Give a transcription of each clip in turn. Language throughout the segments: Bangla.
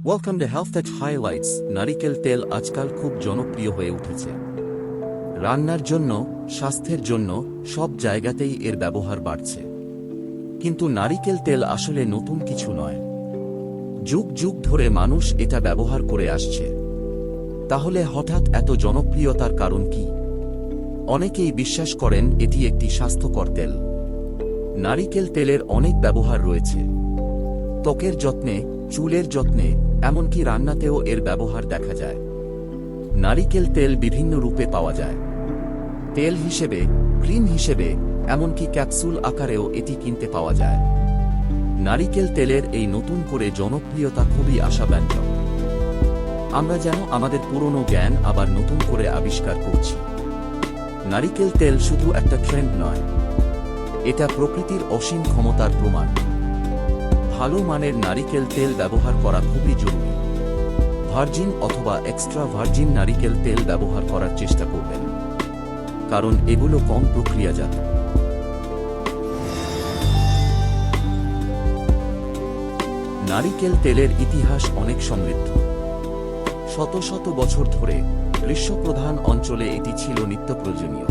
Welcome to health tech highlights. নারিকেল তেল আজকাল খুব জনপ্রিয় হয়ে উঠেছে। রান্নার জন্য, স্বাস্থ্যের জন্য সব জায়গাতেই এর ব্যবহার বাড়ছে। কিন্তু নারিকেল তেল আসলে নতুন কিছু নয়। যুগ যুগ ধরে মানুষ এটা ব্যবহার করে আসছে। তাহলে হঠাৎ এত জনপ্রিয়তার কারণ কি? অনেকেই বিশ্বাস করেন এটি একটি স্বাস্থ্যকর তেল। নারিকেল তেলের অনেক ব্যবহার রয়েছে। ত্বকের যত্নে, চুলের যত্নে, এমনকি রান্নাতেও এর ব্যবহার দেখা যায়। নারিকেল তেল বিভিন্ন রূপে পাওয়া যায়। তেল হিসেবে, ক্রিম হিসেবে, এমনকি ক্যাপসুল আকারেও এটি কিনতে পাওয়া যায়। নারিকেল তেলের এই নতুন করে জনপ্রিয়তা খুবই আশাব্যঞ্জক। আমরা যেন আমাদের পুরনো জ্ঞান আবার নতুন করে আবিষ্কার করছি। নারিকেল তেল শুধু একটা ট্রেন্ড নয়, এটা প্রকৃতির অসীম ক্ষমতার প্রমাণ। ভালো মানের নারিকেল তেল ব্যবহার করা খুবই জরুরি। ভার্জিন অথবা এক্সট্রা ভার্জিন নারিকেল তেল ব্যবহার করার চেষ্টা করবেন, কারণ এগুলো কম প্রক্রিয়াজাত। নারিকেল তেলের ইতিহাস অনেক সমৃদ্ধ। শত শত বছর ধরে গ্রীষ্মপ্রধান অঞ্চলে এটি ছিল নিত্য প্রয়োজনীয়।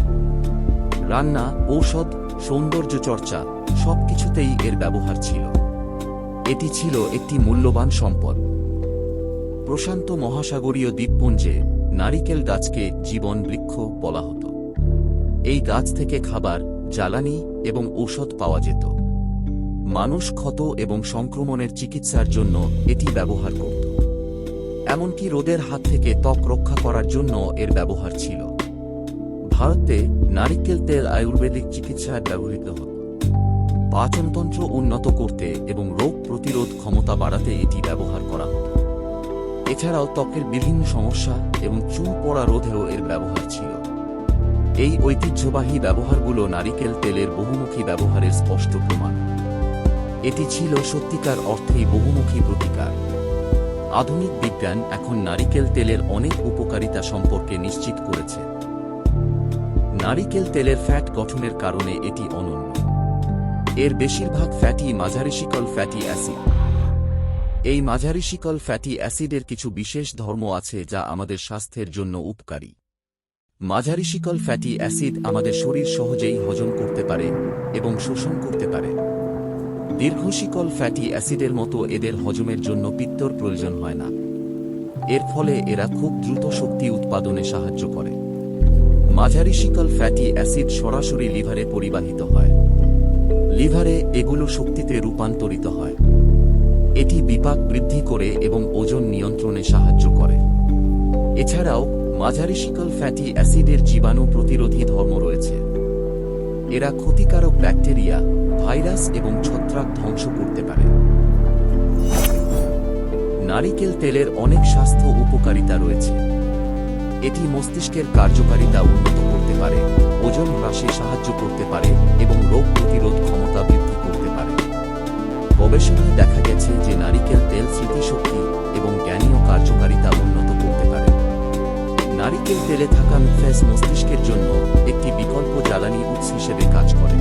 রান্না, ঔষধ, সৌন্দর্য চর্চা সবকিছুতেই এর ব্যবহার ছিল। এটি ছিল একটি মূল্যবান সম্পদ। প্রশান্ত মহাসাগরীয় দ্বীপপুঞ্জে নারিকেল গাছকে জীবন বৃক্ষ বলা হতো। এই গাছ থেকে খাবার, জ্বালানি এবং ঔষধ পাওয়া যেত। মানুষ ক্ষত এবং সংক্রমণের চিকিৎসার জন্য এটি ব্যবহার করত। এমনকি রোদের হাত থেকে ত্বক রক্ষা করার জন্য এর ব্যবহার ছিল। ভারতে নারিকেল তেল আয়ুর্বেদিক চিকিৎসায় ব্যবহৃত হতো। পাচনতন্ত্র উন্নত করতে এবং রোগ প্রতিরোধ ক্ষমতা বাড়াতে এটি ব্যবহার করা হতো। এছাড়াও ত্বকের বিভিন্ন সমস্যা এবং চুল পড়া রোধেও এর ব্যবহার ছিল। এই ঐতিহ্যবাহী ব্যবহারগুলো নারিকেল তেলের বহুমুখী ব্যবহারের স্পষ্ট প্রমাণ। এটি ছিল সত্যিকার অর্থেই বহুমুখী প্রতিকার। আধুনিক বিজ্ঞান এখন নারিকেল তেলের অনেক উপকারিতা সম্পর্কে নিশ্চিত করেছে। নারিকেল তেলের ফ্যাট গঠনের কারণে এটি অনন্য। এর বেশিরভাগ ফ্যাটি মাঝারি শিকল ফ্যাটি অ্যাসিড। এই মাঝারি শিকল ফ্যাটি অ্যাসিডের কিছু বিশেষ ধর্ম আছে যা আমাদের স্বাস্থ্যের জন্য উপকারী। মাঝারি শিকল ফ্যাটি অ্যাসিড আমাদের শরীর সহজেই হজম করতে পারে এবং শোষণ করতে পারে। দীর্ঘ শিকল ফ্যাটি অ্যাসিডের মতো এদের হজমের জন্য পিত্তর প্রয়োজন হয় না। এর ফলে এরা খুব দ্রুত শক্তি উৎপাদনে সাহায্য করে। মাঝারি শিকল ফ্যাটি অ্যাসিড সরাসরি লিভারে পরিবাহিত হয়। লিভারে এগুলো শক্তিতে রূপান্তরিত হয়। এটি বিপাক বৃদ্ধি করে এবং ওজন নিয়ন্ত্রণে সাহায্য করে। এছাড়াও মাঝারি শিকল ফ্যাটি অ্যাসিডের জীবাণু প্রতিরোধী ধর্ম রয়েছে। এরা ক্ষতিকারক ব্যাকটেরিয়া, ভাইরাস এবং ছত্রাক ধ্বংস করতে পারে। নারিকেল তেলের অনেক স্বাস্থ্য উপকারিতা রয়েছে। এটি মস্তিষ্কের কার্যকারিতা উন্নত করতে পারে, ওজন হ্রাসে সাহায্য করতে পারে এবং রোগ প্রতিরোধ ক্ষমতা বৃদ্ধি করতে পারে। গবেষণায় দেখা গেছে যে নারিকেল তেল স্মৃতিশক্তি এবং জ্ঞানীয় কার্যকারিতা উন্নত করতে পারে। নারিকেল তেলে থাকা ফ্যাস মস্তিষ্কের জন্য একটি বিকল্প জ্বালানি উৎস হিসেবে কাজ করে।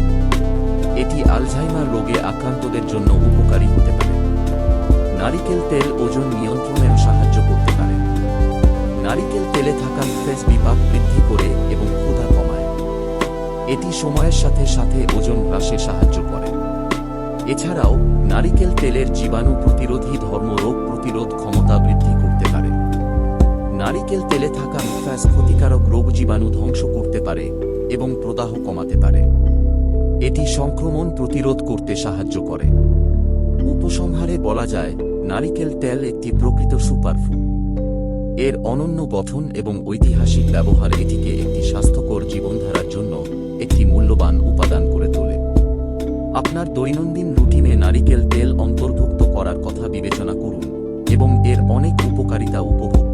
এটি আলঝাইমার রোগে আক্রান্তদের জন্য উপকারী হতে পারে। নারিকেল তেল ওজন নিয়ন্ত্রণেও সাহায্য করতে পারে। নারিকেল তেলে থাকা ফ্যাস বিপাক বৃদ্ধি করে এবং ক্ষুধা কমায়। এটি সময়ের সাথে সাথে ওজন হ্রাসে সাহায্য করে। এছাড়াও নারিকেল তেলের জীবাণু প্রতিরোধী ধর্ম রোগ প্রতিরোধ ক্ষমতা বৃদ্ধি করতে পারে। নারিকেল তেলে থাকা ফ্যাস ক্ষতিকারক রোগ জীবাণু ধ্বংস করতে পারে এবং প্রদাহ কমাতে পারে। এটি সংক্রমণ প্রতিরোধ করতে সাহায্য করে। উপসংহারে বলা যায়, নারিকেল তেল একটি প্রকৃত সুপারফুড। এর অনন্য গঠন এবং ঐতিহাসিক ব্যবহার এটিকে একটি স্বাস্থ্যকর জীবনধারার জন্য একটি মূল্যবান উপাদান করে তোলে। আপনার দৈনন্দিন রুটিনে নারিকেল তেল অন্তর্ভুক্ত করার কথা বিবেচনা করুন এবং এর অনেক উপকারিতা উপভোগ